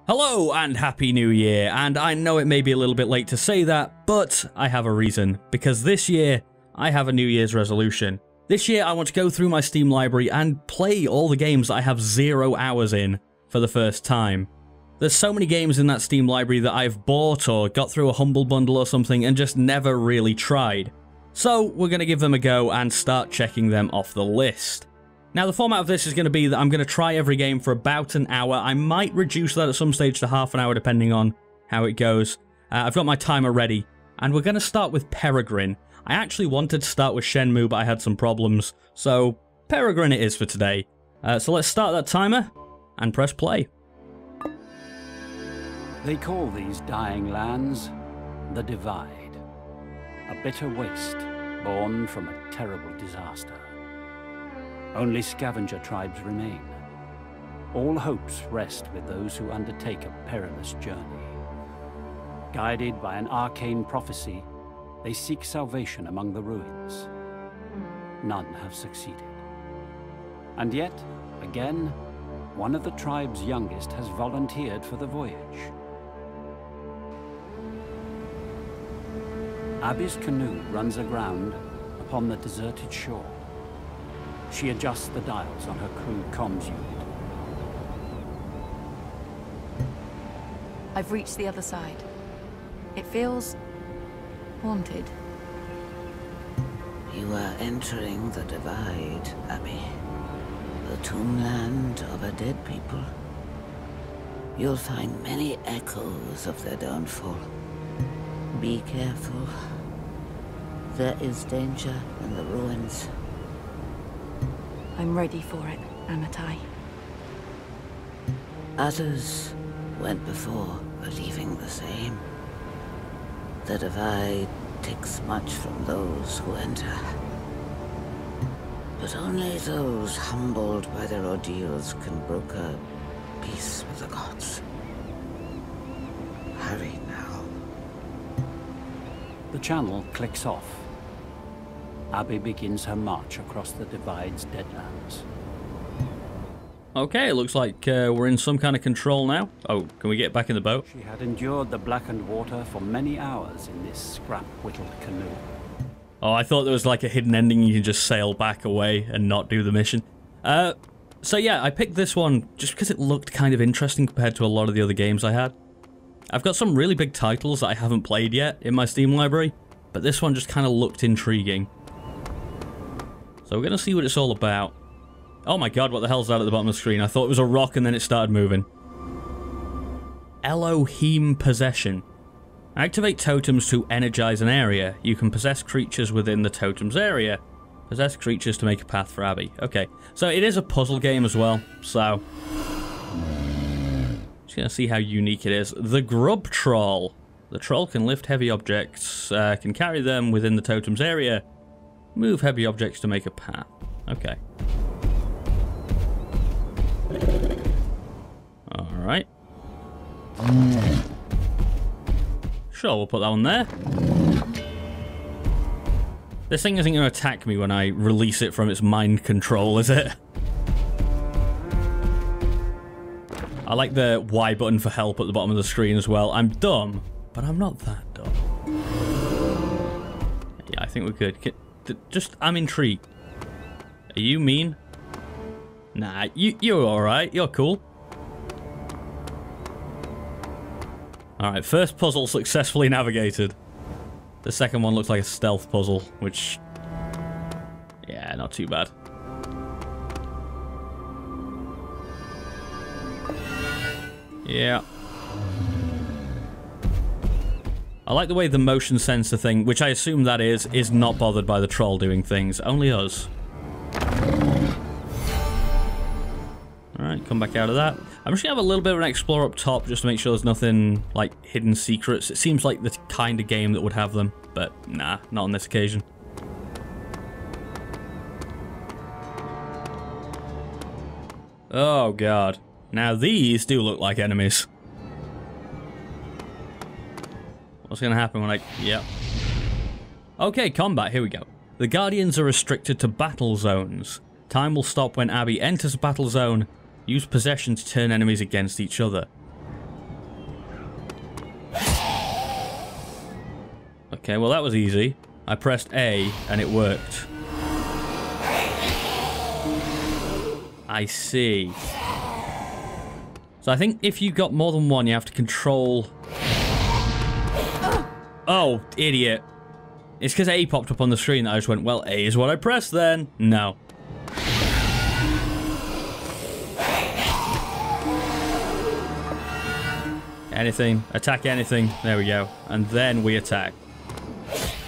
Hello and Happy New Year, and I know it may be a little bit late to say that, but I have a reason, because this year I have a New Year's resolution. This year I want to go through my Steam library and play all the games I have 0 hours in for the first time. There's so many games in that Steam library that I've bought or got through a Humble Bundle or something and just never really tried. So we're going to give them a go and start checking them off the list. Now the format of this is going to be that I'm going to try every game for about an hour. I might reduce that at some stage to half an hour depending on how it goes. I've got my timer ready, and we're going to start with Peregrin. I actually wanted to start with Shenmue, but I had some problems, so Peregrin it is for today. So let's start that timer and press play. They call these dying lands the Divide, a bitter waste born from a terrible disaster. Only scavenger tribes remain. All hopes rest with those who undertake a perilous journey. Guided by an arcane prophecy, they seek salvation among the ruins. None have succeeded. And yet, again, one of the tribe's youngest has volunteered for the voyage. Abby's canoe runs aground upon the deserted shore. She adjusts the dials on her crude comms unit. I've reached the other side. It feels haunted. You are entering the Divide, Abby. The tombland of a dead people. You'll find many echoes of their downfall. Be careful. There is danger in the ruins. I'm ready for it, Amitai. Others went before, believing the same. The Divide takes much from those who enter. But only those humbled by their ordeals can broker peace with the gods. Hurry now. The channel clicks off. Abby begins her march across the Divide's deadlands. Okay, it looks like we're in some kind of control now. Oh, can we get back in the boat? She had endured the blackened water for many hours in this scrap-whittled canoe. Oh, I thought there was like a hidden ending you can just sail back away and not do the mission. So yeah, I picked this one just because it looked kind of interesting compared to a lot of the other games I had. I've got some really big titles that I haven't played yet in my Steam library, but this one just kind of looked intriguing. So we're going to see what it's all about. Oh my god, what the hell's that at the bottom of the screen? I thought it was a rock and then it started moving. ELOHEEM Possession. Activate totems to energize an area. You can possess creatures within the totem's area. Possess creatures to make a path for Abby. Okay, so it is a puzzle game as well, so... just going to see how unique it is. The GRUB Troll. The troll can lift heavy objects, can carry them within the totem's area. Move heavy objects to make a path. Okay. Alright. Sure, we'll put that one there. This thing isn't going to attack me when I release it from its mind control, is it? I like the Y button for help at the bottom of the screen as well. I'm dumb, but I'm not that dumb. Yeah, I think we're good. Just, I'm intrigued. Are you mean? Nah, you're alright. You're cool. Alright, first puzzle successfully navigated. The second one looks like a stealth puzzle, which... yeah, not too bad. Yeah. I like the way the motion sensor thing, which I assume that is not bothered by the troll doing things. Only us. Alright, come back out of that. I'm just going to have a little bit of an explore up top just to make sure there's nothing like hidden secrets. It seems like the kind of game that would have them, but nah, not on this occasion. Oh god. Now these do look like enemies. What's going to happen when I... yep. Okay, combat, here we go. The Guardians are restricted to battle zones. Time will stop when Abby enters a battle zone. Use possession to turn enemies against each other. Okay, well that was easy. I pressed A and it worked. I see. So I think if you've got more than one, you have to control... Oh, idiot. It's because A popped up on the screen that I just went, well, A is what I pressed then. No. Anything. Attack anything. There we go. And then we attack.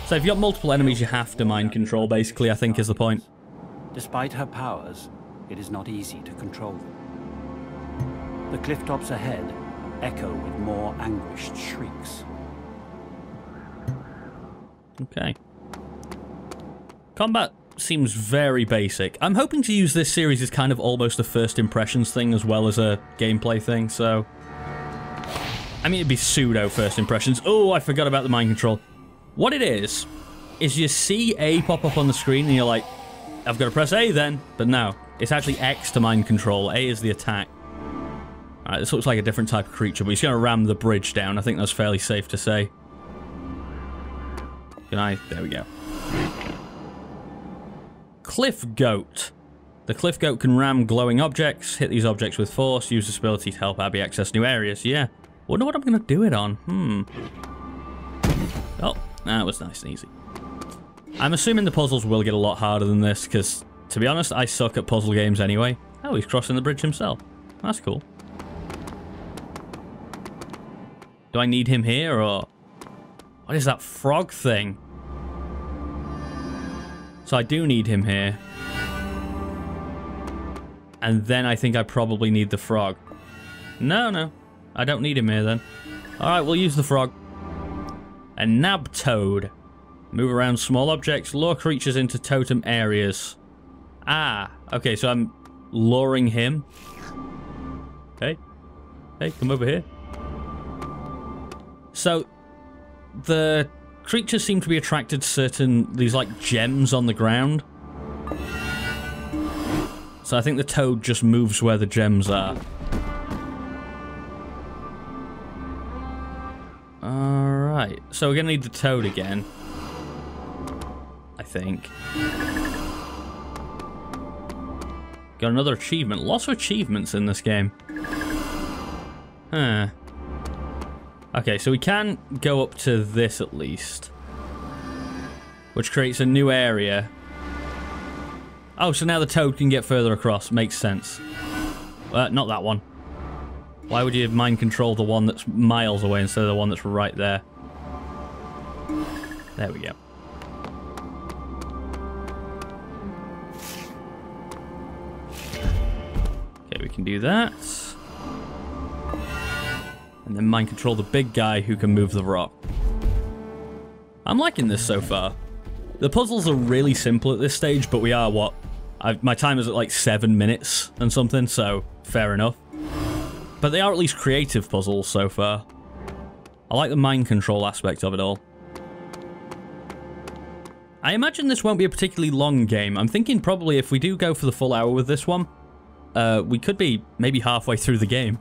So if you've got multiple enemies, you have to mind control, basically, I think is the point. Despite her powers, it is not easy to control them. The cliff tops ahead echo with more anguished shrieks. Okay. Combat seems very basic. I'm hoping to use this series as kind of almost a first impressions thing as well as a gameplay thing, so... I mean, it'd be pseudo first impressions. Oh, I forgot about the mind control. What it is you see A pop up on the screen and you're like, I've got to press A then. But no, it's actually X to mind control. A is the attack. Alright, this looks like a different type of creature, but he's going to ram the bridge down. I think that's fairly safe to say. Can I? There we go. Cliff Goat. The Cliff Goat can ram glowing objects, hit these objects with force, use this ability to help Abby access new areas. Yeah. Wonder what I'm going to do it on. Oh, that was nice and easy. I'm assuming the puzzles will get a lot harder than this, because, to be honest, I suck at puzzle games anyway. Oh, he's crossing the bridge himself. That's cool. Do I need him here, or... What is that frog thing? So I do need him here. And then I think I probably need the frog. No. I don't need him here then. Alright, we'll use the frog. A nab toad. Move around small objects, lure creatures into totem areas. Ah, okay, so I'm luring him. Hey, come over here. So, the creatures seem to be attracted to these like gems on the ground. So I think the toad just moves where the gems are. Alright, so we're gonna need the toad again. I think. Got another achievement. Lots of achievements in this game. Huh. Okay, so we can go up to this at least. Which creates a new area. Oh, so now the toad can get further across. Makes sense. Not that one. Why would you mind control the one that's miles away instead of the one that's right there? There we go. Okay, we can do that. And then mind control the big guy who can move the rock. I'm liking this so far. The puzzles are really simple at this stage, but we are, what? My time is at like 7 minutes and something, so fair enough. But they are at least creative puzzles so far. I like the mind control aspect of it all. I imagine this won't be a particularly long game. I'm thinking probably if we do go for the full hour with this one, we could be maybe halfway through the game.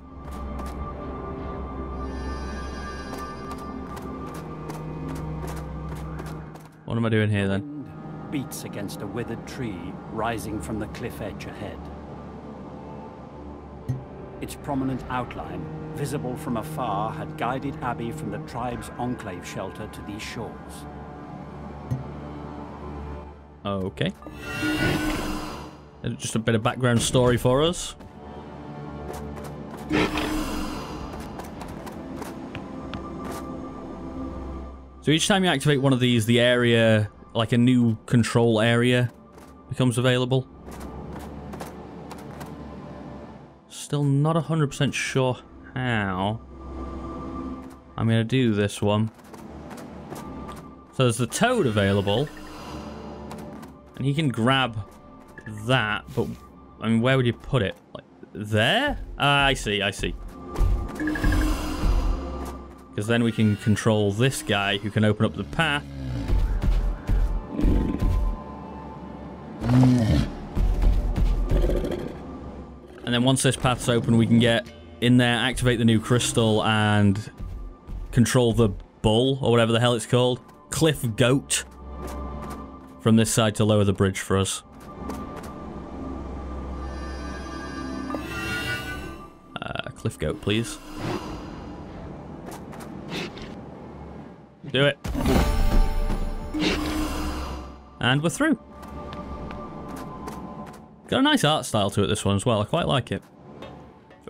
What am I doing here then? Wind beats against a withered tree rising from the cliff edge ahead. Its prominent outline, visible from afar, had guided Abby from the tribe's enclave shelter to these shores. Okay. Just a bit of background story for us. So each time you activate one of these, the area, like a new control area, becomes available. Still not 100% sure how I'm going to do this one. So there's the toad available. And he can grab that, but, I mean, where would you put it? Like, there? I see. Because then we can control this guy who can open up the path. And then once this path's open, we can get in there, activate the new crystal, and control the bull, or whatever the hell it's called. cliff goat from this side to lower the bridge for us. Cliff goat, please. Do it. And we're through. Got a nice art style to it, this one as well. I quite like it.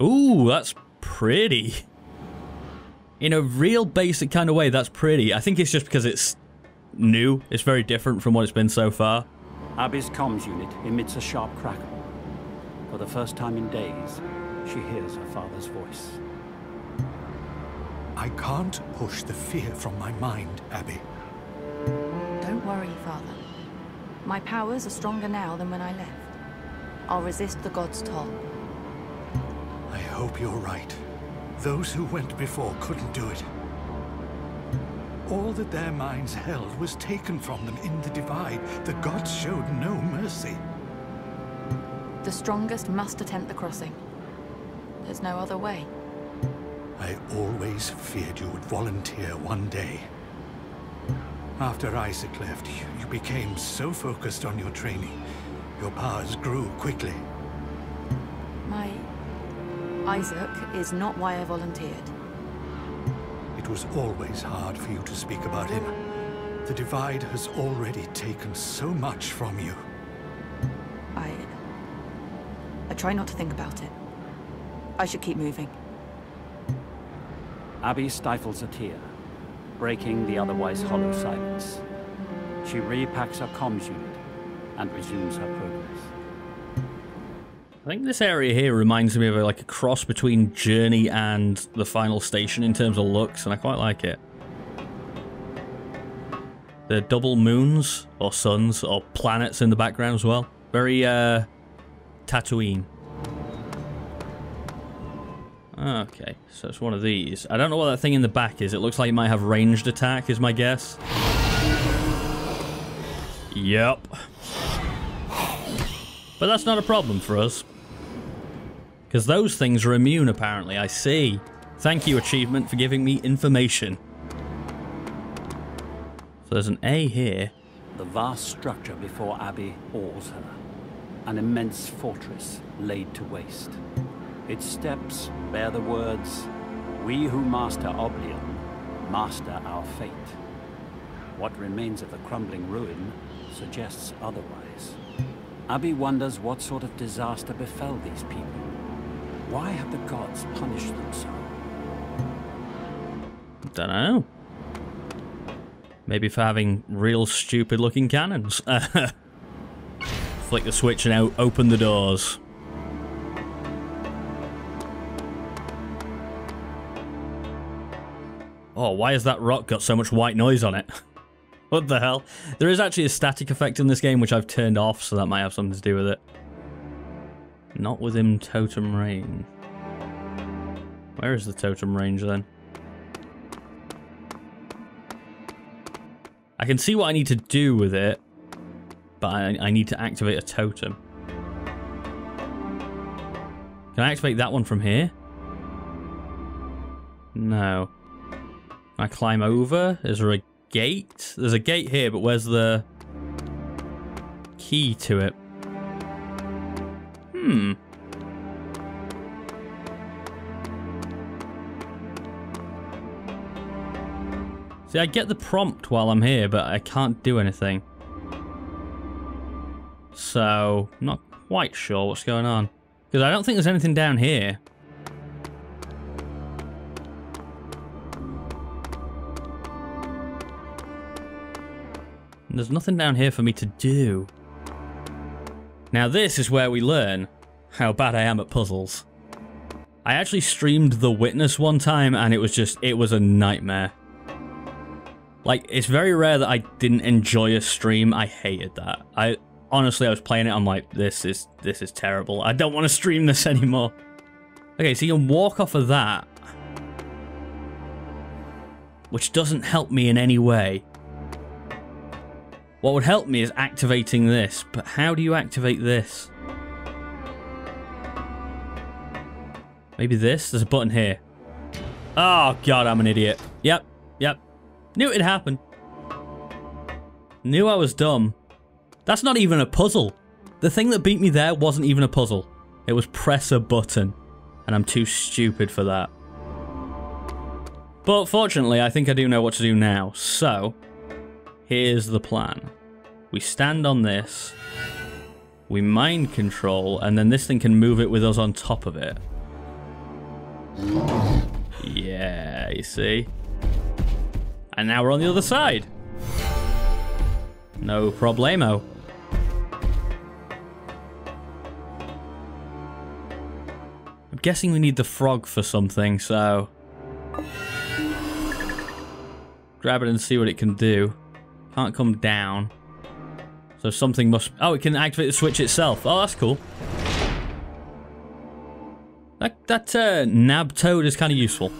Ooh, that's pretty. In a real basic kind of way, that's pretty. I think it's just because it's new. It's very different from what it's been so far. Abby's comms unit emits a sharp crackle. For the first time in days, she hears her father's voice. I can't push the fear from my mind, Abby. Don't worry, Father. My powers are stronger now than when I left. I'll resist the god's toll. I hope you're right. Those who went before couldn't do it. All that their minds held was taken from them in the Divide. The gods showed no mercy. The strongest must attempt the crossing. There's no other way. I always feared you would volunteer one day. After Isaac left, you became so focused on your training. Your powers grew quickly. My Isaac is not why I volunteered. It was always hard for you to speak about him. The Divide has already taken so much from you. I try not to think about it. I should keep moving. Abby stifles a tear, breaking the otherwise hollow silence. She repacks her comms unit and resumes her progress. I think this area here reminds me of like a cross between Journey and the final station in terms of looks, and I quite like it. The double moons, or suns, or planets in the background as well. Very, Tatooine. Okay, so it's one of these. I don't know what that thing in the back is. It looks like it might have ranged attack, is my guess. Yep. But that's not a problem for us. Because those things are immune, apparently. I see. Thank you, achievement, for giving me information. So there's an A here. The vast structure before Abby awes her. An immense fortress laid to waste. Its steps bear the words, "We who master Oblivion, master our fate." What remains of the crumbling ruin suggests otherwise. Abby wonders what sort of disaster befell these people. Why have the gods punished them so? Don't know. Maybe for having real stupid looking cannons. Flick the switch and out, open the doors. Oh, why has that rock got so much white noise on it? What the hell? There is actually a static effect in this game, which I've turned off, so that might have something to do with it. Not within totem range. Where is the totem range, then? I can see what I need to do with it, but I need to activate a totem. Can I activate that one from here? No. Can I climb over? Is there a gate? There's a gate here, but where's the key to it? See, I get the prompt while I'm here, but I can't do anything. So, I'm not quite sure what's going on. Because I don't think there's anything down here. There's nothing down here for me to do. Now this is where we learn how bad I am at puzzles. I actually streamed The Witness one time and it was a nightmare. Like, it's very rare that I didn't enjoy a stream. I hated that. Honestly, I was playing it, I'm like, this is terrible. I don't want to stream this anymore. Okay, so you can walk off of that. Which doesn't help me in any way. What would help me is activating this, but how do you activate this? Maybe this? There's a button here. Oh god, I'm an idiot. Yep. Knew it'd happen. Knew I was dumb. That's not even a puzzle. The thing that beat me there wasn't even a puzzle. It was press a button. And I'm too stupid for that. But fortunately, I think I do know what to do now. So, here's the plan. We stand on this. We mind control, and then this thing can move it with us on top of it. Yeah, you see? And now we're on the other side. No problemo. I'm guessing we need the frog for something, so... grab it and see what it can do. Can't come down. So something must... oh, it can activate the switch itself. Oh, that's cool. That nab toad is kind of useful.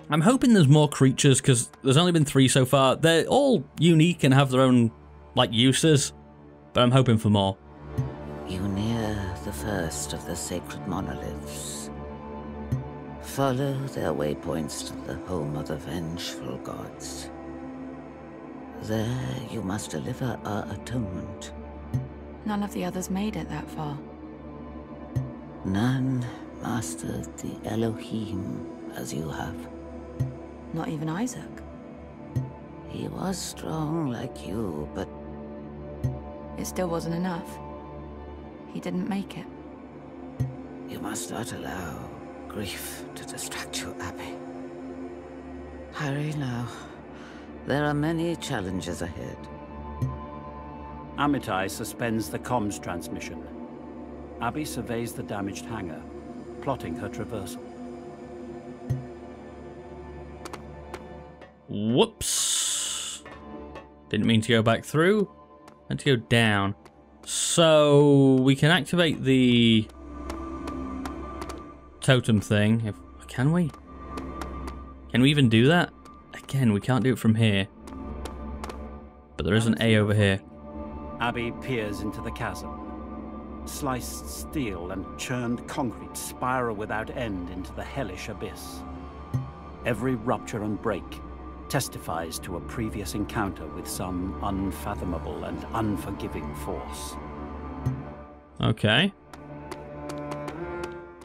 I'm hoping there's more creatures, because there's only been 3 so far. They're all unique and have their own, like, uses. But I'm hoping for more. You near the first of the sacred monoliths. Follow their waypoints to the home of the vengeful gods. There you must deliver our atonement. None of the others made it that far. None mastered the ELOHEEM as you have. Not even Isaac. He was strong like you, but... it still wasn't enough. He didn't make it. you must not allow grief to distract you, Abby. Hurry now. There are many challenges ahead. Amitai suspends the comms transmission. Abby surveys the damaged hangar, plotting her traversal. Whoops. Didn't mean to go back through. Meant to go down. So we can activate the totem thing. Can we? Can we even do that? Again, we can't do it from here. But there is an A over here. Abby peers into the chasm. Sliced steel and churned concrete spiral without end into the hellish abyss. Every rupture and break testifies to a previous encounter with some unfathomable and unforgiving force. Okay.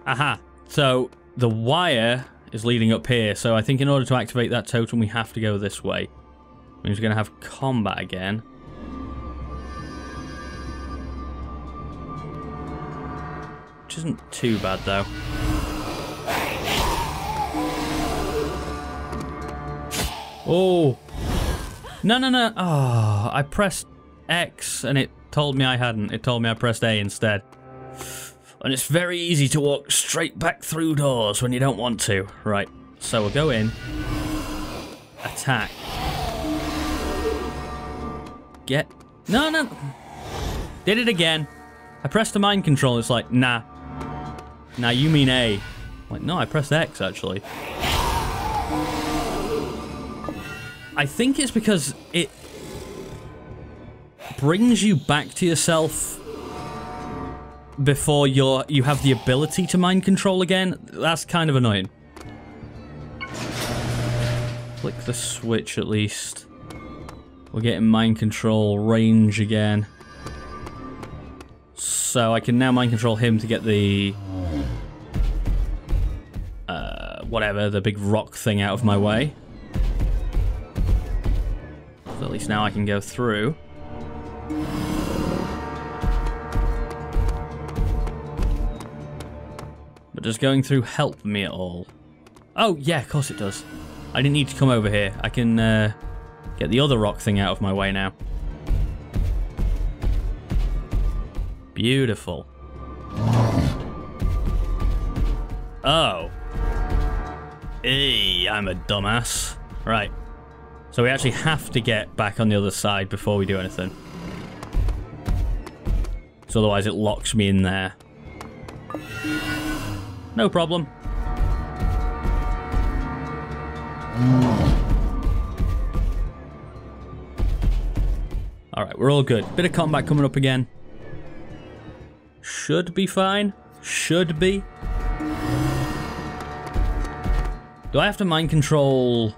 Aha. So the wire is leading up here, so I think in order to activate that totem we have to go this way. Means we're going to have combat again. Which isn't too bad though. Oh! No. Oh, I pressed X and it told me I hadn't. It told me I pressed A instead. And it's very easy to walk straight back through doors when you don't want to. Right, so we'll go in. Attack. Get... No. Did it again. I pressed the mind control. It's like, nah. Nah, you mean A. I'm like, no, I pressed X, actually. I think it's because it brings you back to yourself before you have the ability to mind control again. That's kind of annoying. Click the switch at least. We're getting mind control range again. So I can now mind control him to get the... whatever, the big rock thing out of my way. So at least now I can go through. But does going through help me at all? Oh, yeah, of course it does. I didn't need to come over here. I can get the other rock thing out of my way now. Beautiful. Oh. Hey, I'm a dumbass. Right. So we actually have to get back on the other side before we do anything. So otherwise it locks me in there. No problem. Alright, we're all good. Bit of combat coming up again. Should be fine. Should be. Do I have to mind control...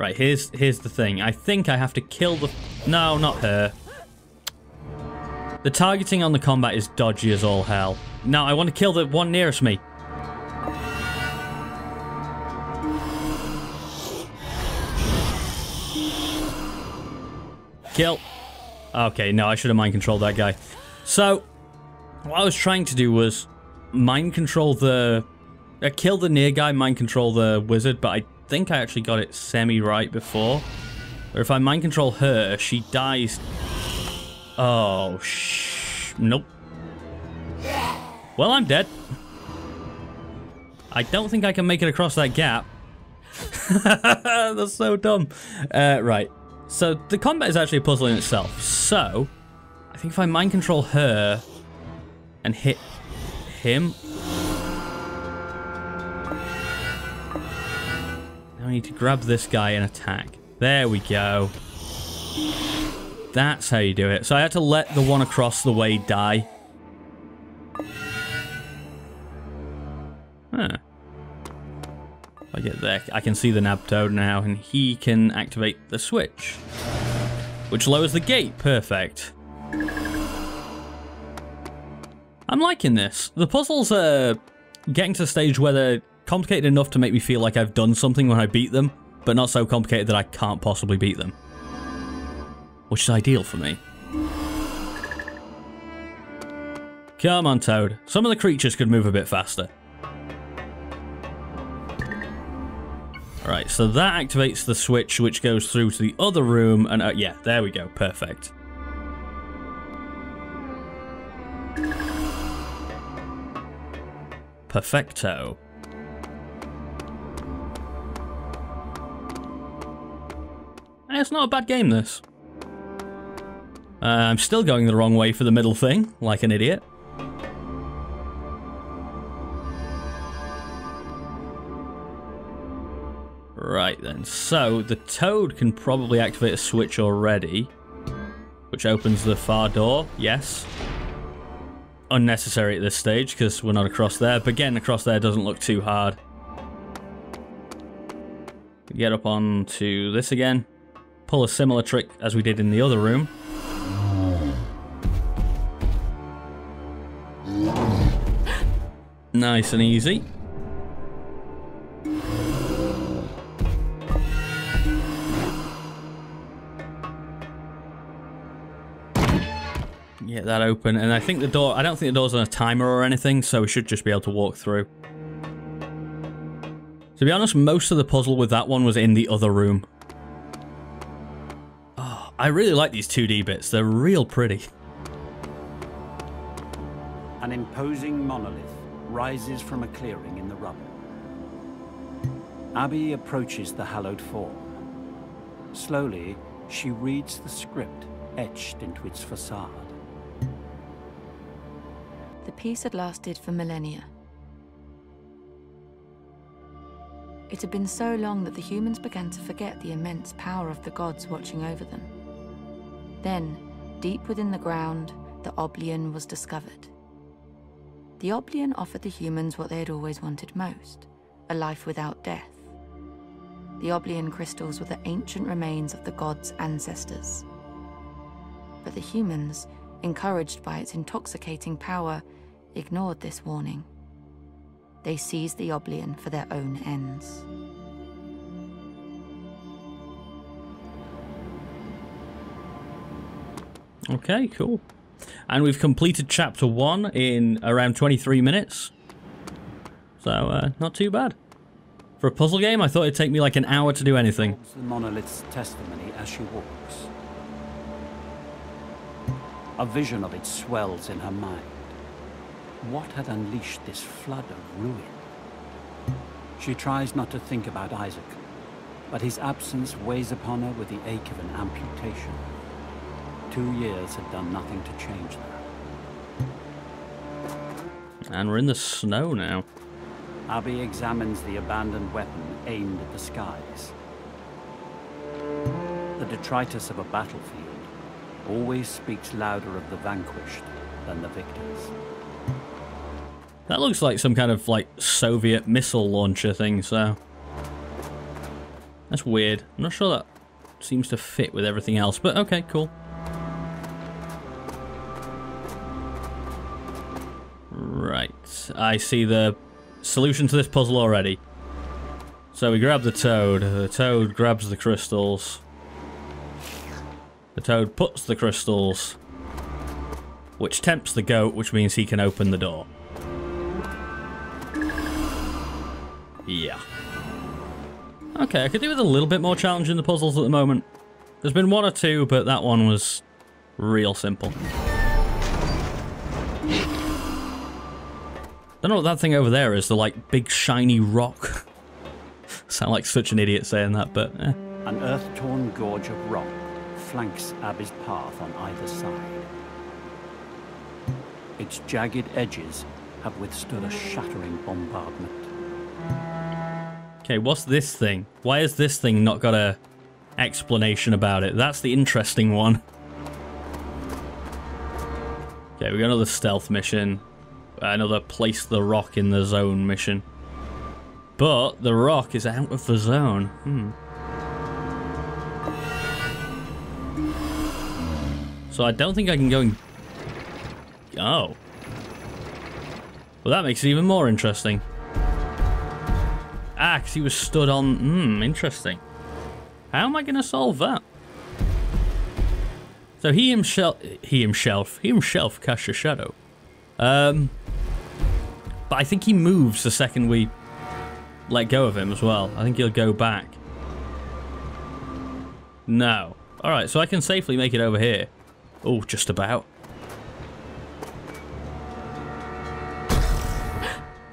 Right, here's the thing. I think I have to kill the... No, not her. The targeting on the combat is dodgy as all hell. No, I want to kill the one nearest me. Kill. Okay, no, I should have mind controlled that guy. So, what I was trying to do was mind control the... kill the near guy, mind control the wizard, but I think I actually got it semi-right before. Or if I mind control her, she dies... Oh, nope. Well, I'm dead. I don't think I can make it across that gap. That's so dumb. Right. So, the combat is actually a puzzle in itself. So, I think if I mind control her and hit him... Now I need to grab this guy and attack. There we go. That's how you do it. So I had to let the one across the way die. Huh. If I get there, I can see the nab toad now, and he can activate the switch, which lowers the gate. Perfect. I'm liking this. The puzzles are getting to the stage where they're complicated enough to make me feel like I've done something when I beat them, but not so complicated that I can't possibly beat them. Which is ideal for me. Come on, Toad. Some of the creatures could move a bit faster. Alright, so that activates the switch, which goes through to the other room, and yeah, there we go. Perfect. Perfecto. It's not a bad game, this. I'm still going the wrong way for the middle thing, like an idiot. Right then, so the toad can probably activate a switch already, which opens the far door, yes. Unnecessary at this stage, because we're not across there, but getting across there doesn't look too hard. Get up onto this again, pull a similar trick as we did in the other room. Nice and easy. Get that open, and I think the door, I don't think the door's on a timer or anything, so we should just be able to walk through. To be honest, most of the puzzle with that one was in the other room. Oh, I really like these 2D bits, they're real pretty. An imposing monolith rises from a clearing in the rubble. Abby approaches the hallowed form. Slowly, she reads the script etched into its facade. The peace had lasted for millennia. It had been so long that the humans began to forget the immense power of the gods watching over them. Then, deep within the ground, the Oblion was discovered. The Oblion offered the humans what they had always wanted most, a life without death. The Oblion crystals were the ancient remains of the gods' ancestors. But the humans, encouraged by its intoxicating power, ignored this warning. They seized the Oblion for their own ends. Okay, cool. And we've completed chapter 1 in around 23 minutes. So, not too bad. For a puzzle game, I thought it'd take me like an hour to do anything. The monolith's testimony as she walks. A vision of it swells in her mind. What had unleashed this flood of ruin? She tries not to think about Isaac, but his absence weighs upon her with the ache of an amputation. 2 years had done nothing to change that. And we're in the snow now. Abby examines the abandoned weapon aimed at the skies. The detritus of a battlefield always speaks louder of the vanquished than the victors. That looks like some kind of like Soviet missile launcher thing, so... That's weird. I'm not sure that seems to fit with everything else, but okay, cool. Right, I see the solution to this puzzle already. So we grab the toad grabs the crystals. The toad puts the crystals, which tempts the goat, which means he can open the door. Yeah. Okay, I could do with a little bit more challenge in the puzzles at the moment. There's been one or two, but that one was real simple. Don't know what that thing over there is, the like big shiny rock. Sound like such an idiot saying that, but eh. An earth-torn gorge of rock flanks Abby's path on either side. Its jagged edges have withstood a shattering bombardment. Okay, what's this thing? Why has this thing not got a explanation about it? That's the interesting one. Okay, we got another stealth mission. Another place the rock in the zone mission. But the rock is out of the zone. So I don't think I can go and... Oh. Well, that makes it even more interesting. Ah, because he was stood on... interesting. How am I going to solve that? So he himself casts a shadow. But I think he moves the second we let go of him as well. I think he'll go back. No. Alright, so I can safely make it over here. Oh, just about.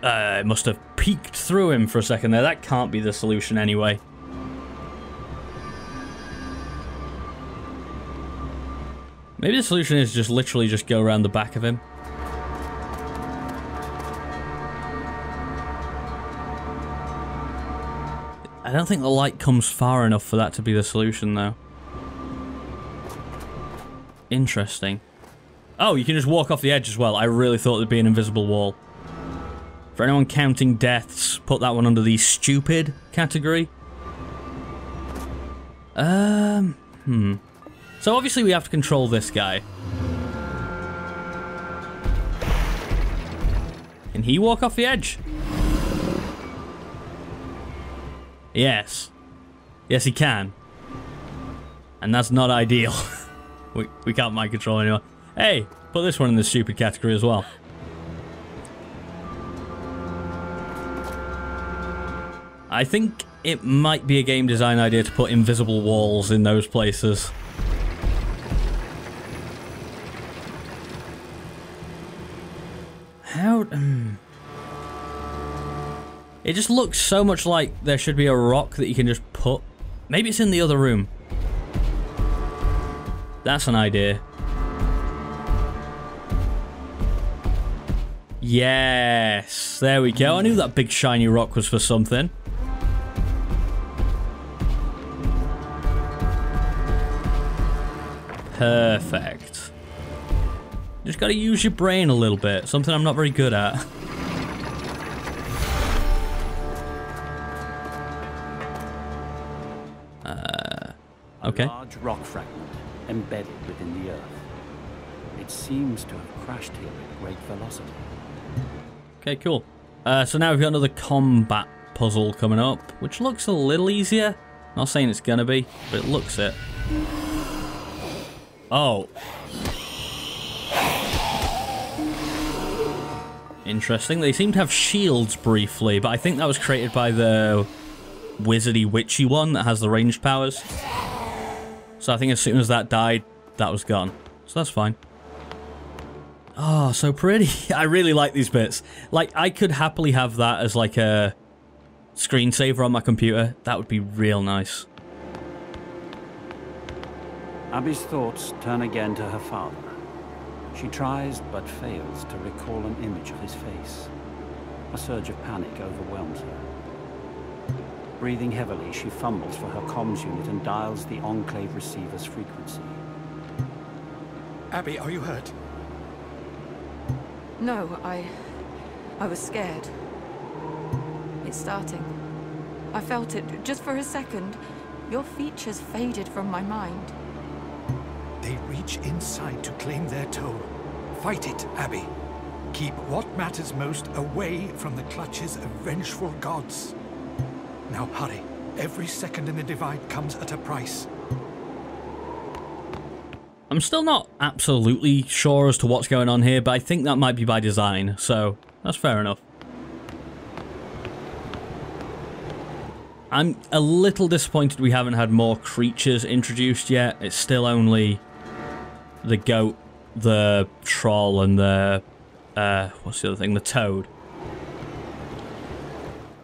It must have peeked through him for a second there. That can't be the solution anyway. Maybe the solution is just literally just go around the back of him. I don't think the light comes far enough for that to be the solution, though. Interesting. Oh, you can just walk off the edge as well. I really thought there'd be an invisible wall. For anyone counting deaths, put that one under the stupid category. So obviously we have to control this guy. Can he walk off the edge? Yes. Yes, he can. And that's not ideal. we can't mind control anymore. Hey, put this one in the stupid category as well. I think it might be a game design idea to put invisible walls in those places. How... It just looks so much like there should be a rock that you can just put... Maybe it's in the other room. That's an idea. Yes, there we go. I knew that big shiny rock was for something. Perfect. Just gotta use your brain a little bit. Something I'm not very good at. Okay. A large rock fragment embedded within the earth. It seems to have crashed here at great velocity. Okay, cool. So now we've got another combat puzzle coming up, which looks a little easier. Not saying it's gonna be, but it looks it. Oh. Interesting. They seem to have shields briefly, but I think that was created by the wizardy witchy one that has the ranged powers. So I think as soon as that died, that was gone. So that's fine. Oh, so pretty. I really like these bits. Like, I could happily have that as like a screensaver on my computer. That would be real nice. Abby's thoughts turn again to her father. She tries but fails to recall an image of his face. A surge of panic overwhelms her. Breathing heavily, she fumbles for her comms unit and dials the Enclave receiver's frequency. Abby, are you hurt? No, I was scared. It's starting. I felt it just for a second. Your features faded from my mind. They reach inside to claim their toll. Fight it, Abby. Keep what matters most away from the clutches of vengeful gods. Now hurry. Every second in the divide comes at a price. I'm still not absolutely sure as to what's going on here, but I think that might be by design, so that's fair enough. I'm a little disappointed we haven't had more creatures introduced yet. It's still only the goat, the troll, and the... what's the other thing? The toad.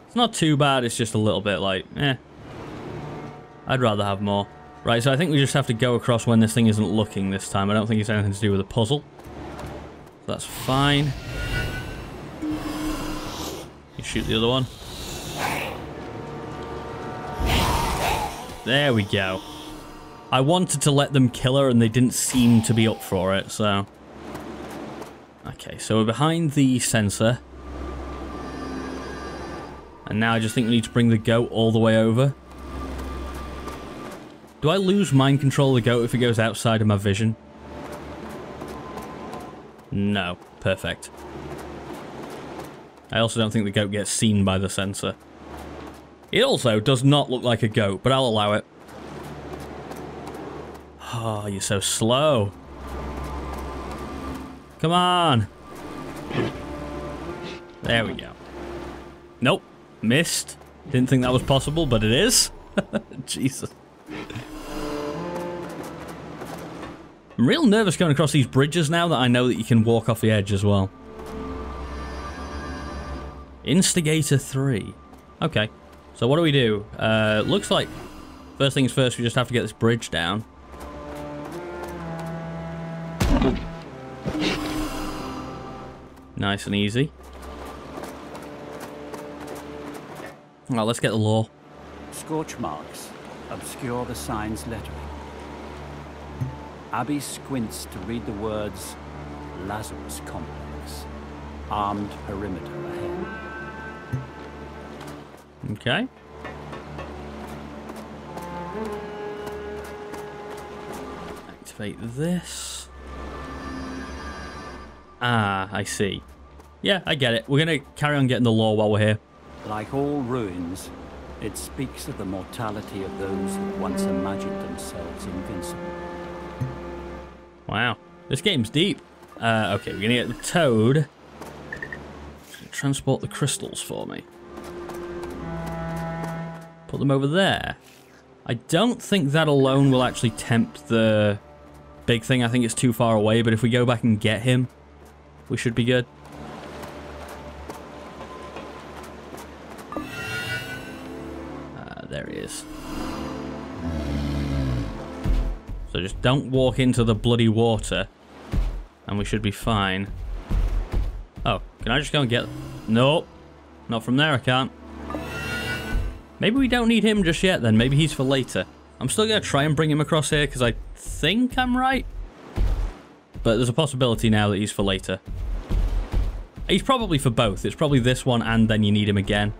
It's not too bad, it's just a little bit like, eh. I'd rather have more. Right, so I think we just have to go across when this thing isn't looking this time. I don't think it's anything to do with the puzzle. So that's fine. You shoot the other one. There we go. I wanted to let them kill her and they didn't seem to be up for it, so... Okay, so we're behind the sensor. And now I just think we need to bring the goat all the way over. Do I lose mind control of the goat if it goes outside of my vision? No. Perfect. I also don't think the goat gets seen by the sensor. It also does not look like a goat, but I'll allow it. Oh, you're so slow. Come on. There we go. Nope. Missed. Didn't think that was possible, but it is. Jesus. I'm real nervous going across these bridges now that I know that you can walk off the edge as well. Instigator 3. Okay. So what do we do? Looks like first things first, we just have to get this bridge down. Nice and easy. Well, let's get the lore. Scorch marks obscure the sign's lettering. Abby squints to read the words Lazarus Complex. Armed perimeter ahead. Okay. Activate this. Ah, I see. Yeah, I get it. We're going to carry on getting the lore while we're here. Like all ruins, it speaks of the mortality of those who once imagined themselves invincible. Wow. This game's deep. Okay, we're going to get the toad. Transport the crystals for me. Put them over there. I don't think that alone will actually tempt the big thing. I think it's too far away, but if we go back and get him, we should be good. There he is. So just don't walk into the bloody water, and we should be fine. Oh, can I just go and get... Nope. Not from there, I can't. Maybe we don't need him just yet, then. Maybe he's for later. I'm still going to try and bring him across here, because I think I'm right. But there's a possibility now that he's for later. He's probably for both. It's probably this one, and then you need him again.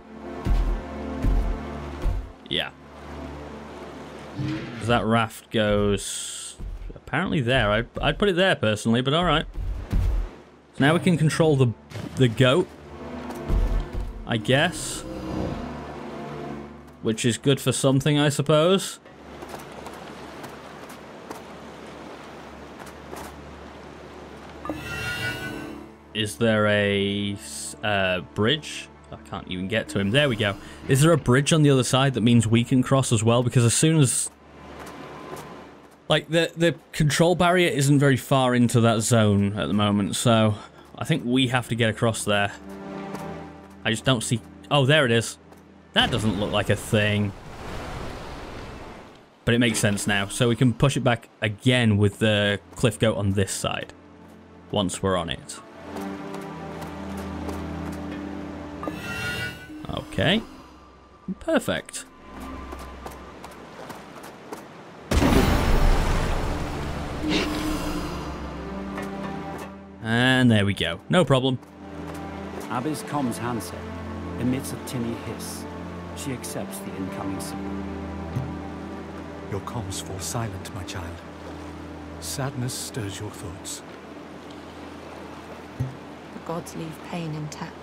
Yeah. That raft goes apparently there. I'd put it there personally, but alright. So now we can control the goat, I guess. Which is good for something, I suppose. Is there a bridge? I can't even get to him. There we go. Is there a bridge on the other side that means we can cross as well? Because as soon as... Like, the control barrier isn't very far into that zone at the moment, so I think we have to get across there. I just don't see... Oh, there it is. That doesn't look like a thing. But it makes sense now. So we can push it back again with the cliff goat on this side. Once we're on it. Okay. Perfect. And there we go. No problem. Abby's comms handset emits a tinny hiss. She accepts the incoming signal. Your comms fall silent, my child. Sadness stirs your thoughts. The gods leave pain intact.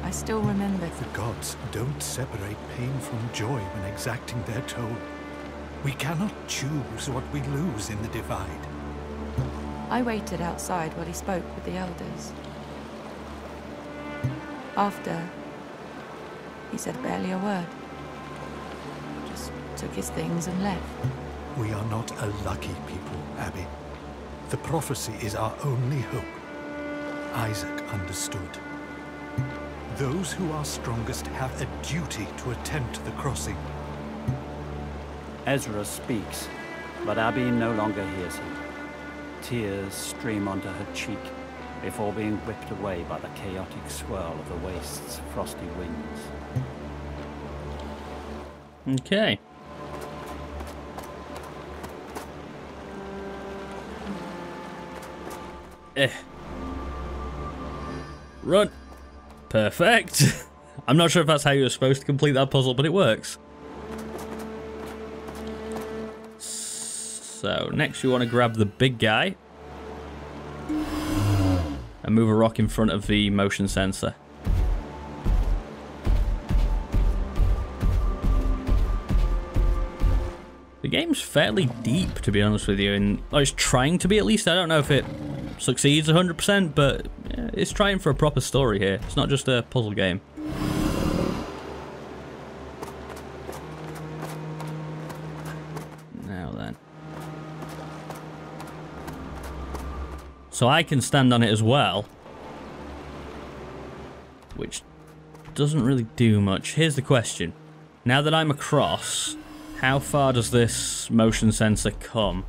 I still remember. The gods don't separate pain from joy when exacting their toll. We cannot choose what we lose in the divide. I waited outside while he spoke with the elders. After, he said barely a word. Just took his things and left. We are not a lucky people, Abby. The prophecy is our only hope. Isaac understood. Those who are strongest have a duty to attempt the crossing. Ezra speaks, but Abby no longer hears him. Tears stream onto her cheek before being whipped away by the chaotic swirl of the waste's frosty winds. Okay. Run. Perfect. I'm not sure if that's how you were supposed to complete that puzzle, but it works. So, next we want to grab the big guy and move a rock in front of the motion sensor. The game's fairly deep, to be honest with you, and it's trying to be at least. I don't know if it succeeds 100%, but it's trying for a proper story here. It's not just a puzzle game. Now then. So I can stand on it as well, which doesn't really do much. Here's the question. Now that I'm across, how far does this motion sensor come?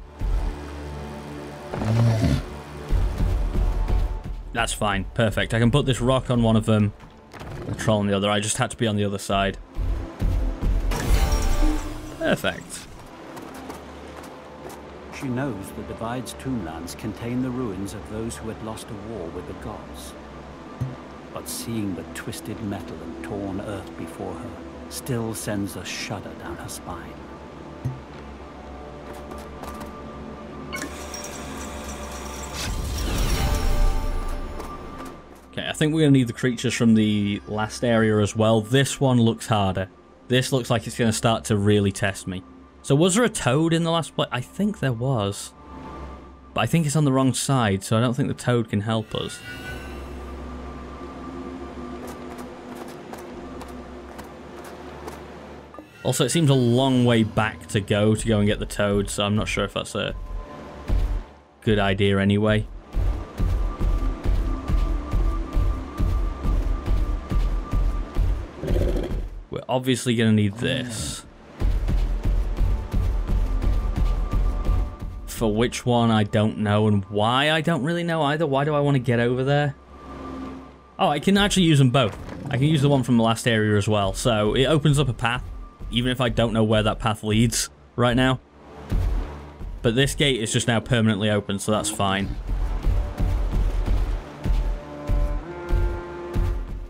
That's fine. Perfect. I can put this rock on one of them, the troll on the other. I just had to be on the other side. Perfect. She knows the Divide's tomblands contain the ruins of those who had lost a war with the gods. But seeing the twisted metal and torn earth before her still sends a shudder down her spine. Okay, I think we're going to need the creatures from the last area as well. This one looks harder. This looks like it's going to start to really test me. So was there a toad in the last place? I think there was. But I think it's on the wrong side, so I don't think the toad can help us. Also, it seems a long way back to go and get the toad, so I'm not sure if that's a good idea anyway. We're obviously going to need this. For which one, I don't know, and why, I don't really know either. Why do I want to get over there? Oh, I can actually use them both. I can use the one from the last area as well, so it opens up a path, even if I don't know where that path leads right now. But this gate is just now permanently open, so that's fine.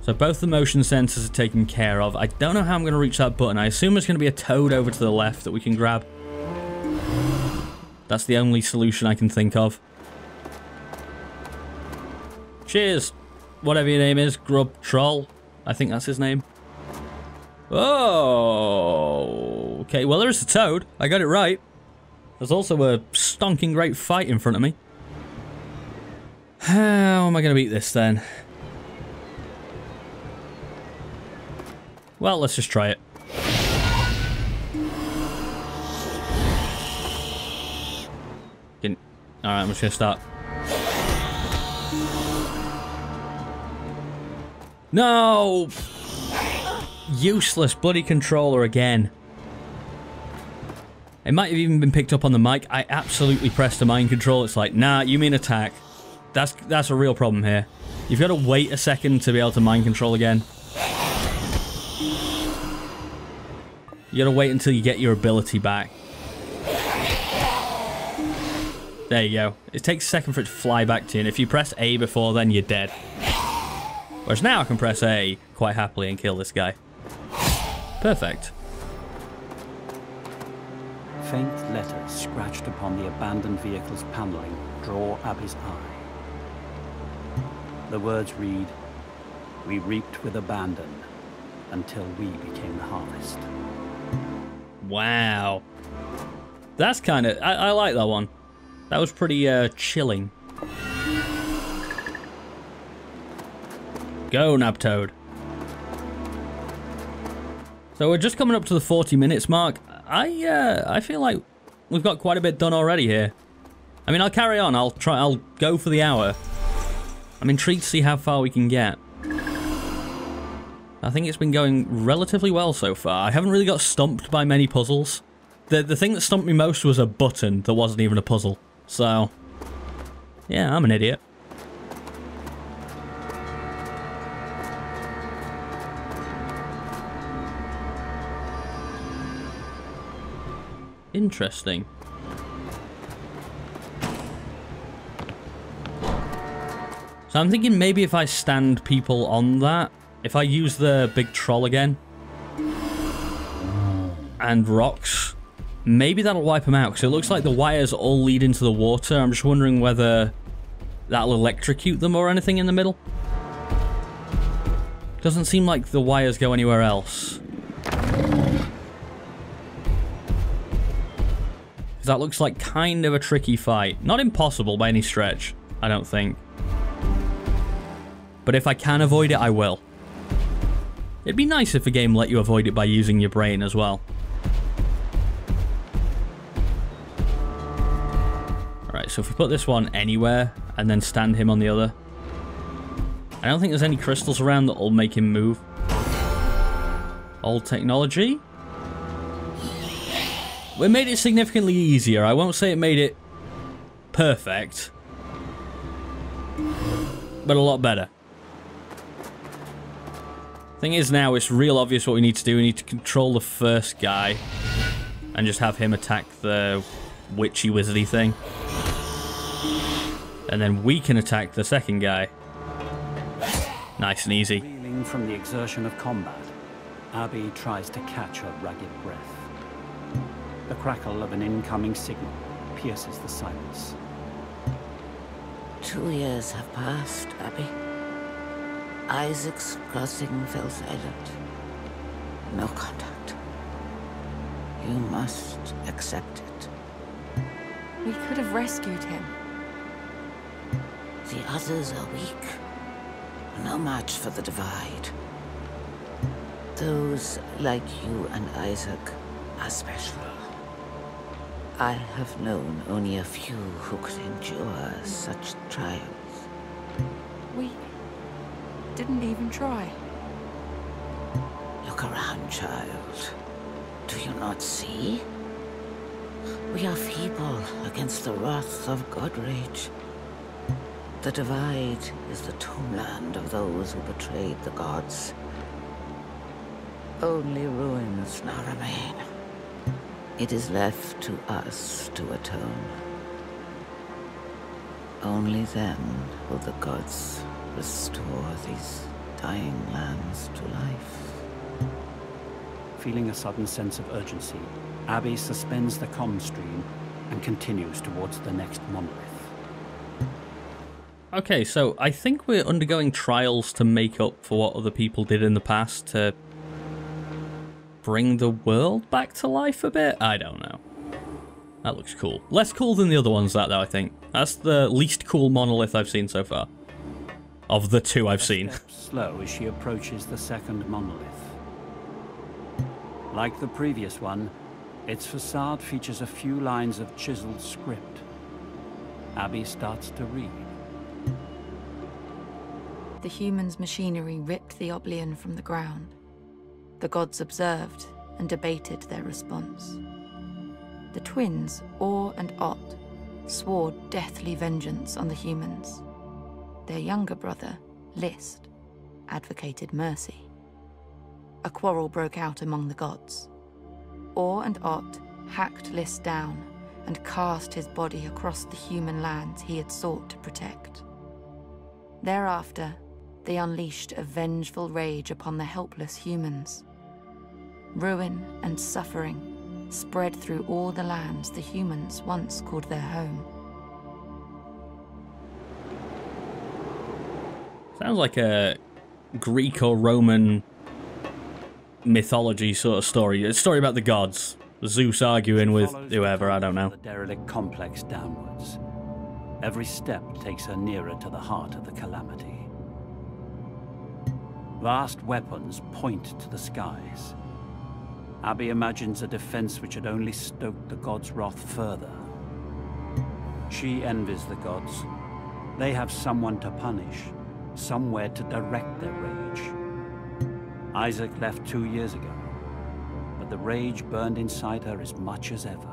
So both the motion sensors are taken care of. I don't know how I'm going to reach that button. I assume there's going to be a toad over to the left that we can grab. That's the only solution I can think of. Cheers. Whatever your name is, Grub Troll. I think that's his name. Oh, okay. Well, there's a toad. I got it right. There's also a stonking great fight in front of me. How am I going to beat this then? Well, let's just try it. Alright, I'm just going to start. No! Useless bloody controller again. It might have even been picked up on the mic. I absolutely pressed the mind control. It's like, nah, you mean attack. That's a real problem here. You've got to wait a second to be able to mind control again. You got to wait until you get your ability back. There you go. It takes a second for it to fly back to you, and if you press A before then, you're dead. Whereas now I can press A quite happily and kill this guy. Perfect. Faint letters scratched upon the abandoned vehicle's paneling draw Abby's eye. The words read, "We reaped with abandon until we became the harvest." Wow. That's kind of... I like that one. That was pretty chilling. Go, Nabtoad. So we're just coming up to the 40 minutes mark. I feel like we've got quite a bit done already here. I mean, I'll carry on. I'll go for the hour. I'm intrigued to see how far we can get. I think it's been going relatively well so far. I haven't really got stumped by many puzzles. The thing that stumped me most was a button that wasn't even a puzzle. So, yeah, I'm an idiot. Interesting. So I'm thinking maybe if I stand people on that, if I use the big troll again, and rocks, maybe that'll wipe them out, because it looks like the wires all lead into the water. I'm just wondering whether that'll electrocute them or anything in the middle. Doesn't seem like the wires go anywhere else. That looks like kind of a tricky fight. Not impossible by any stretch, I don't think. But if I can avoid it, I will. It'd be nice if a game let you avoid it by using your brain as well. Alright, so if we put this one anywhere and then stand him on the other. I don't think there's any crystals around that will make him move. Old technology. We made it significantly easier. I won't say it made it perfect, but a lot better. Thing is now, it's real obvious what we need to do. We need to control the first guy and just have him attack the witchy wizardy thing. And then we can attack the second guy. Nice and easy. Reeling from the exertion of combat, Abby tries to catch her ragged breath. The crackle of an incoming signal pierces the silence. 2 years have passed, Abby. Isaac's crossing fell silent. No contact. You must accept it. We could have rescued him. The others are weak. No match for the divide. Those like you and Isaac are special. I have known only a few who could endure such trials. We didn't even try. Look around, child. Do you not see? We are feeble against the wrath of God-Rage. The divide is the tombland of those who betrayed the gods. Only ruins now remain. It is left to us to atone. Only then will the gods restore these dying lands to life. Feeling a sudden sense of urgency, Abby suspends the comm stream and continues towards the next monolith. Okay, so I think we're undergoing trials to make up for what other people did in the past to bring the world back to life a bit? I don't know. That looks cool. Less cool than the other ones, that though, I think. That's the least cool monolith I've seen so far. Of the two I've seen. Slow as she approaches the second monolith. Like the previous one, its facade features a few lines of chiseled script. Abby starts to read. The humans' machinery ripped the Oblian from the ground. The gods observed and debated their response. The twins, Or and Ot, swore deathly vengeance on the humans. Their younger brother, List, advocated mercy. A quarrel broke out among the gods. Or and Ot hacked List down and cast his body across the human lands he had sought to protect. Thereafter, they unleashed a vengeful rage upon the helpless humans, ruin and suffering spread through all the lands the humans once called their home. Sounds like a Greek or Roman mythology sort of story. It's a story about the gods. Zeus arguing with whoever, I don't know. The derelict complex downwards. Every step takes her nearer to the heart of the calamity. Vast weapons point to the skies. Abby imagines a defense which had only stoked the gods' wrath further. She envies the gods. They have someone to punish, somewhere to direct their rage. Isaac left 2 years ago, but the rage burned inside her as much as ever.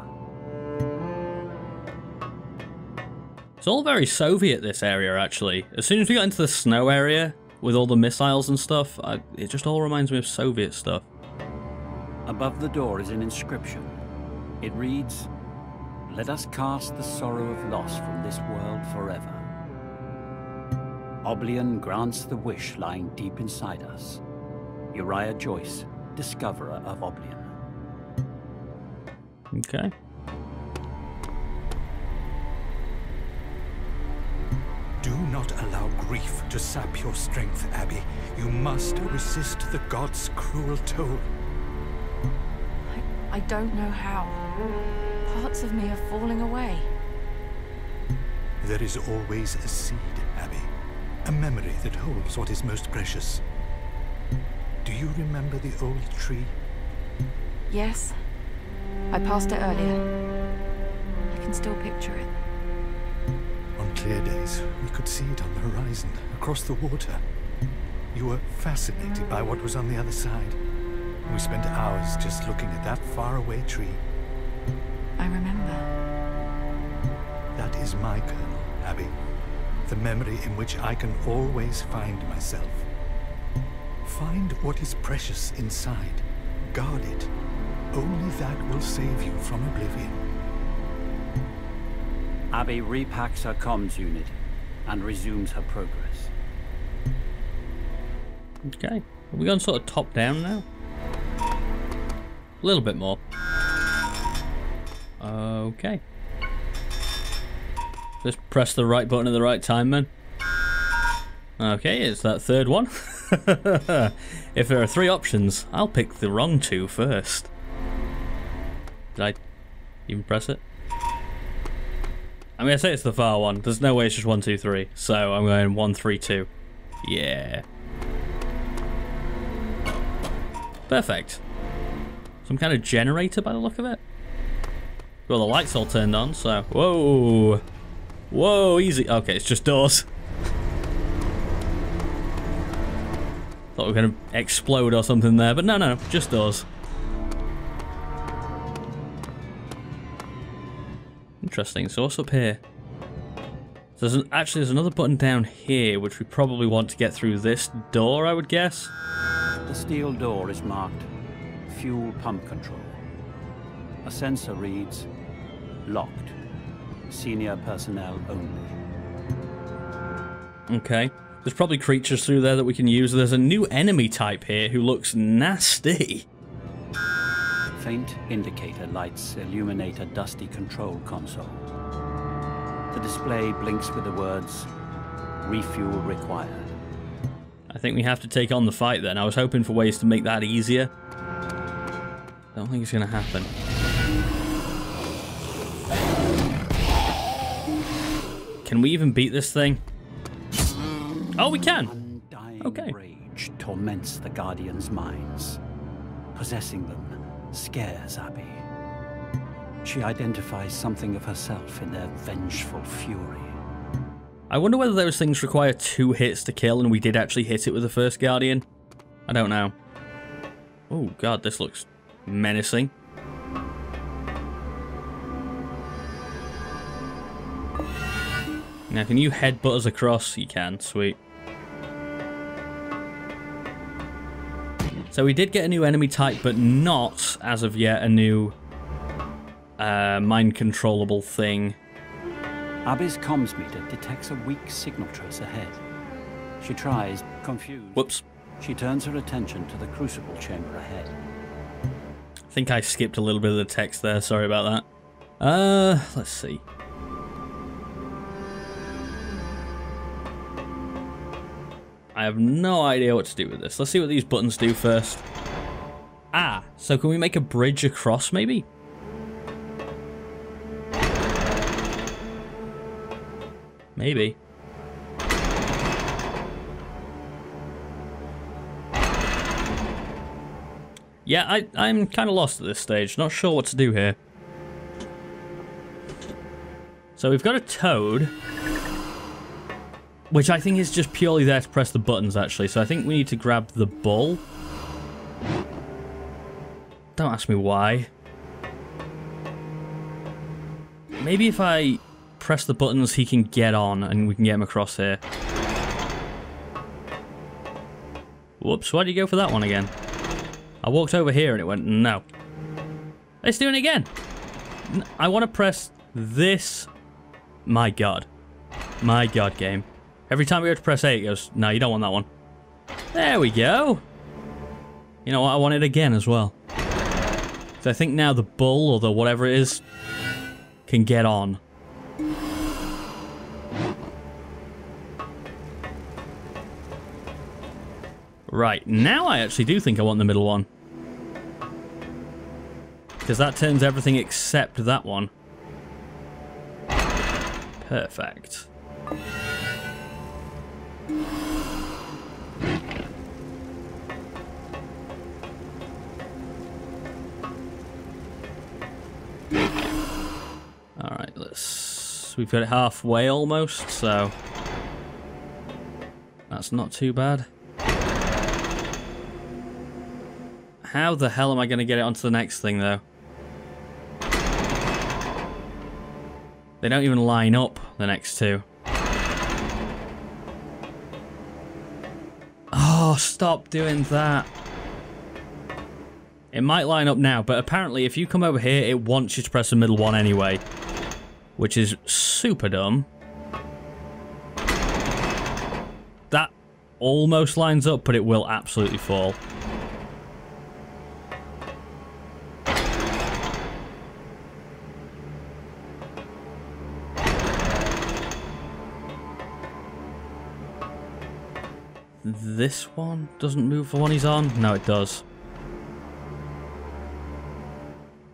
It's all very Soviet, this area, actually. As soon as we got into the snow area, with all the missiles and stuff, it just all reminds me of Soviet stuff. Above the door is an inscription. It reads, "Let us cast the sorrow of loss from this world forever." Oblivion grants the wish lying deep inside us. Uriah Joyce, discoverer of Oblivion. Okay. Do not allow grief to sap your strength, Abby. You must resist the gods' cruel toll. I don't know how. Parts of me are falling away. There is always a seed, Abby. A memory that holds what is most precious. Do you remember the old tree? Yes. I passed it earlier. I can still picture it. On clear days, we could see it on the horizon, across the water. You were fascinated by what was on the other side. We spent hours just looking at that faraway tree. I remember. That is my kernel, Abby. The memory in which I can always find myself. Find what is precious inside. Guard it. Only that will save you from oblivion. Abby repacks her comms unit and resumes her progress. Okay. Are we going sort of top down now? A little bit more. Okay. Just press the right button at the right time, then. Okay, it's that third one. If there are 3 options, I'll pick the wrong 2 first. Did I even press it? I'm going to say it's the far one. There's no way it's just 1, 2, 3. So I'm going 1, 3, 2. Yeah. Perfect. Some kind of generator by the look of it. Well, the lights all turned on, so... Whoa! Whoa, easy. Okay, it's just doors. Thought we were going to explode or something there, but no, just doors. Interesting, so what's up here? So there's another button down here, which we probably want to get through this door, I would guess. The steel door is marked Fuel Pump Control. A sensor reads, "Locked. Senior personnel only." Okay. There's probably creatures through there that we can use. There's a new enemy type here who looks nasty. Faint indicator lights illuminate a dusty control console. The display blinks with the words, "Refuel required." I think we have to take on the fight then. I was hoping for ways to make that easier. Don't think it's going to happen. Can we even beat this thing? Oh, we can! Undying Okay. rage torments the Guardians' minds. Possessing them scares Abby. She identifies something of herself in their vengeful fury. I wonder whether those things require 2 hits to kill and we did actually hit it with the first Guardian. I don't know. Oh god, this looks menacing. Now, can you headbutt us across? You can, sweet. So we did get a new enemy type, but not, as of yet, a new mind-controllable thing. Abby's comms meter detects a weak signal trace ahead. She tries, confused. Whoops. She turns her attention to the crucible chamber ahead. I think I skipped a little bit of the text there, sorry about that. Let's see. I have no idea what to do with this. Let's see what these buttons do first. Ah, so can we make a bridge across, maybe? Maybe. Yeah, I'm kind of lost at this stage. Not sure what to do here. So we've got a toad, which I think is just purely there to press the buttons, actually. So I think we need to grab the bull. Don't ask me why. Maybe if I press the buttons, he can get on and we can get him across here. Whoops, why did you go for that one again? I walked over here and it went, no. It's doing it again. I want to press this. My God. My God, game. Every time we go to press A, it goes, no, you don't want that one. There we go. You know what? I want it again as well. So I think now the bull, or the whatever it is, can get on. Right, now I actually do think I want the middle one. Because that turns everything except that one. Perfect. Alright, we've got it halfway almost, so that's not too bad. How the hell am I going to get it onto the next thing, though? They don't even line up, the next two. Oh, stop doing that. It might line up now, but apparently if you come over here, it wants you to press the middle one anyway. Which is super dumb. That almost lines up, but it will absolutely fall. This one doesn't move the one he's on? No, it does.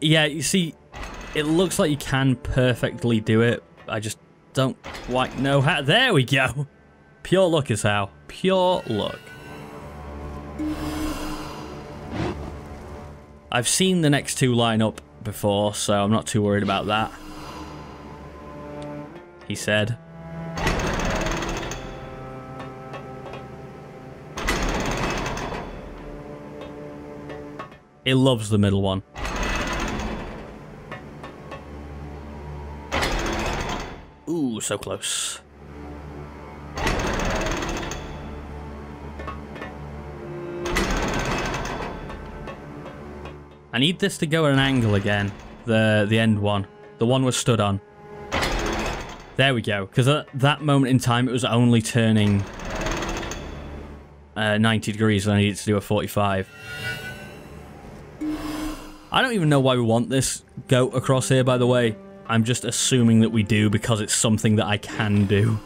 Yeah, you see, it looks like you can perfectly do it. I just don't quite know how. There we go. Pure luck is how. Pure luck. I've seen the next two line up before, so I'm not too worried about that. He said. It loves the middle one. Ooh, so close. I need this to go at an angle again. The end one. The one we're stood on. There we go. Because at that moment in time, it was only turning 90 degrees and I needed to do a 45. I don't even know why we want this goat across here, by the way. I'm just assuming that we do because it's something that I can do.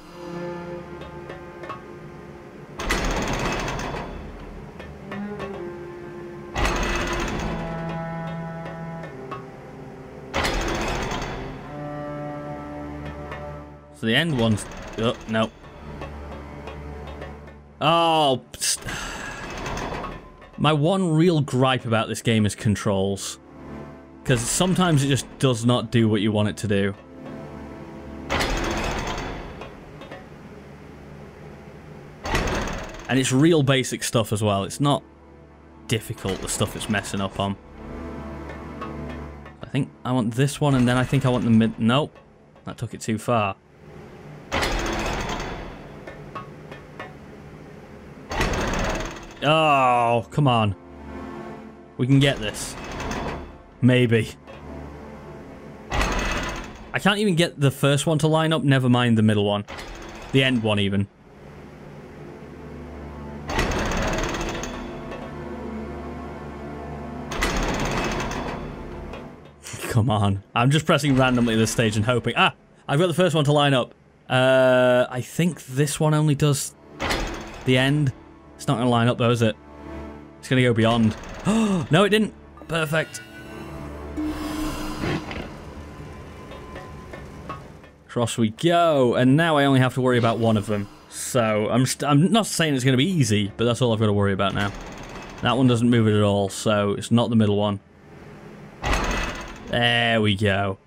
So the end one's... Oh, no. Oh... My one real gripe about this game is controls. Because sometimes it just does not do what you want it to do. And it's real basic stuff as well. It's not difficult, the stuff it's messing up on. I think I want this one, and then I think I want the mid... Nope. That took it too far. Oh, come on. We can get this. Maybe. I can't even get the first one to line up, never mind the middle one. The end one, even. come on. I'm just pressing randomly this stage and hoping. Ah, I've got the first one to line up. I think this one only does the end. It's not going to line up though, is it? It's going to go beyond. Oh, no, it didn't. Perfect. Across we go. And now I only have to worry about one of them. So I'm not saying it's going to be easy, but that's all I've got to worry about now. That one doesn't move it at all, so it's not the middle one. There we go.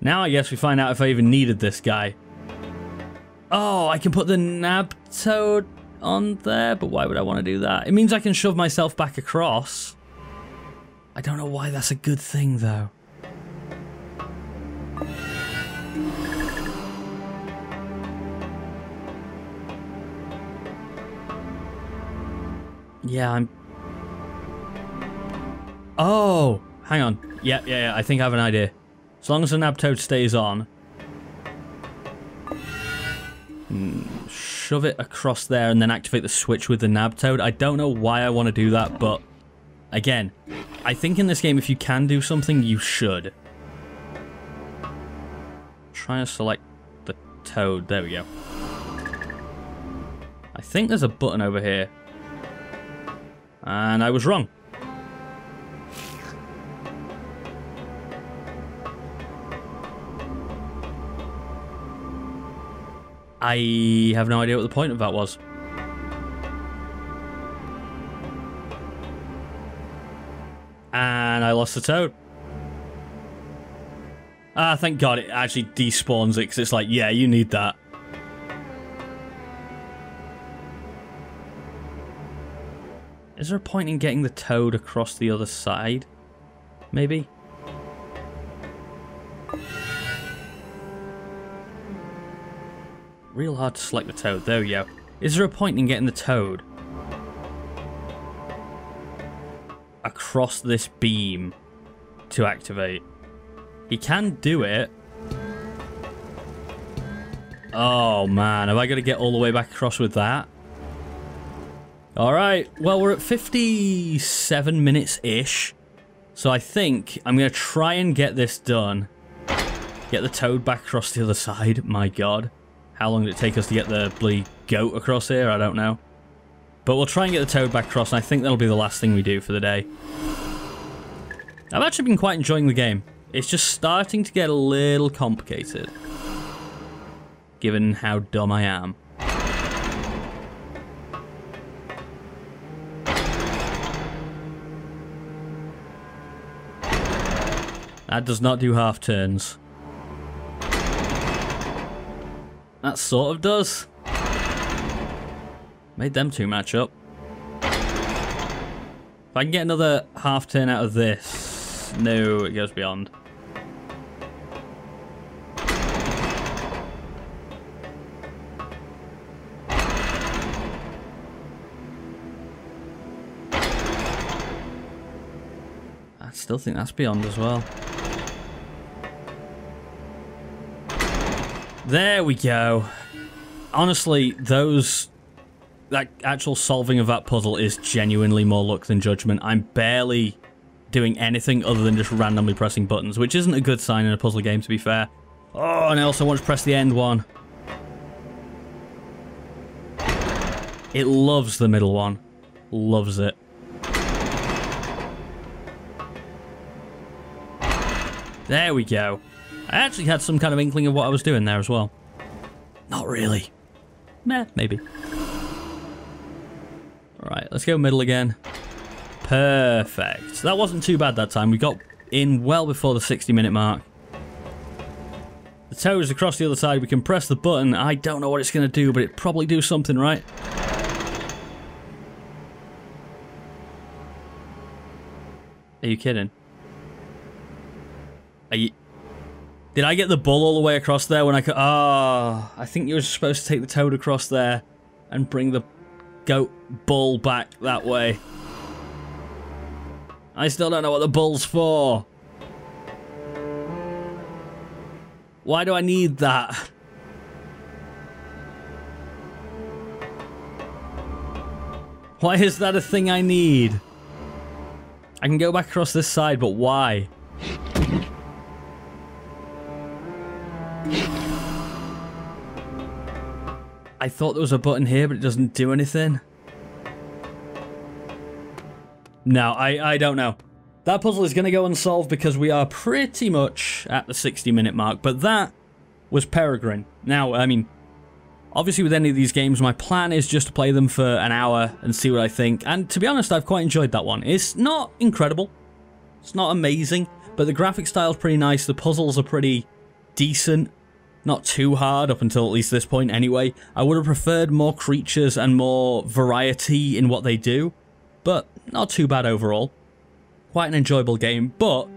Now I guess we find out if I even needed this guy. Oh, I can put the nab toad on there, but why would I want to do that? It means I can shove myself back across. I don't know why that's a good thing, though. Yeah, I'm... Oh, hang on. Yeah, I think I have an idea. As long as the nab toad stays on. Shove it across there and then activate the switch with the nab toad. I don't know why I want to do that, but again, I think in this game if you can do something, you should. Try to select the toad. There we go. I think there's a button over here. And I was wrong. I have no idea what the point of that was. And I lost the toad. Ah, thank God it actually despawns it, because it's like, yeah, you need that. Is there a point in getting the toad across the other side? Maybe? Real hard to select the toad. There we go. Is there a point in getting the toad across this beam to activate? He can do it. Oh man, have I got to get all the way back across with that? Alright, well we're at 57 minutes-ish. So I think I'm going to try and get this done. Get the toad back across the other side. My God. How long did it take us to get the bloody goat across here? I don't know. But we'll try and get the toad back across, and I think that'll be the last thing we do for the day. I've actually been quite enjoying the game. It's just starting to get a little complicated. Given how dumb I am. That does not do half turns. That sort of does. Made them two match up. If I can get another half turn out of this. No, it goes beyond. I still think that's beyond as well. There we go. Honestly, that actual solving of that puzzle is genuinely more luck than judgment. I'm barely doing anything other than just randomly pressing buttons, which isn't a good sign in a puzzle game, to be fair. Oh, and I also want to press the end one. It loves the middle one. Loves it. There we go. I actually had some kind of inkling of what I was doing there as well. Not really. Meh, maybe. Alright, let's go middle again. Perfect. That wasn't too bad that time. We got in well before the 60-minute mark. The toad is across the other side. We can press the button. I don't know what it's going to do, but it'd probably do something, right? Are you kidding? Are you... Did I get the bull all the way across there when I could... Ah, I think you were supposed to take the toad across there and bring the goat bull back that way. I still don't know what the bull's for. Why do I need that? Why is that a thing I need? I can go back across this side, but why? I thought there was a button here, but it doesn't do anything. No, I don't know. That puzzle is going to go unsolved because we are pretty much at the 60-minute mark, but that was Peregrin. Now, I mean, obviously with any of these games, my plan is just to play them for an hour and see what I think, and to be honest, I've quite enjoyed that one. It's not incredible, it's not amazing, but the graphic style is pretty nice, the puzzles are pretty decent, not too hard up until at least this point anyway. I would have preferred more creatures and more variety in what they do, but not too bad overall. Quite an enjoyable game, but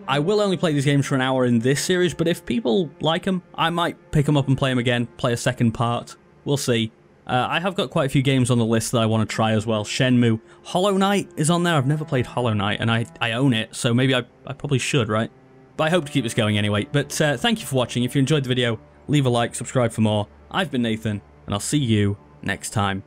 I will only play these games for an hour in this series, but if people like them, I might pick them up and play them again, play a second part. We'll see. I have got quite a few games on the list that I want to try as well. Shenmue. Hollow Knight is on there. I've never played Hollow Knight, and I own it, so maybe I probably should, right? But I hope to keep this going anyway. But thank you for watching. If you enjoyed the video, leave a like, subscribe for more. I've been Nathan, and I'll see you next time.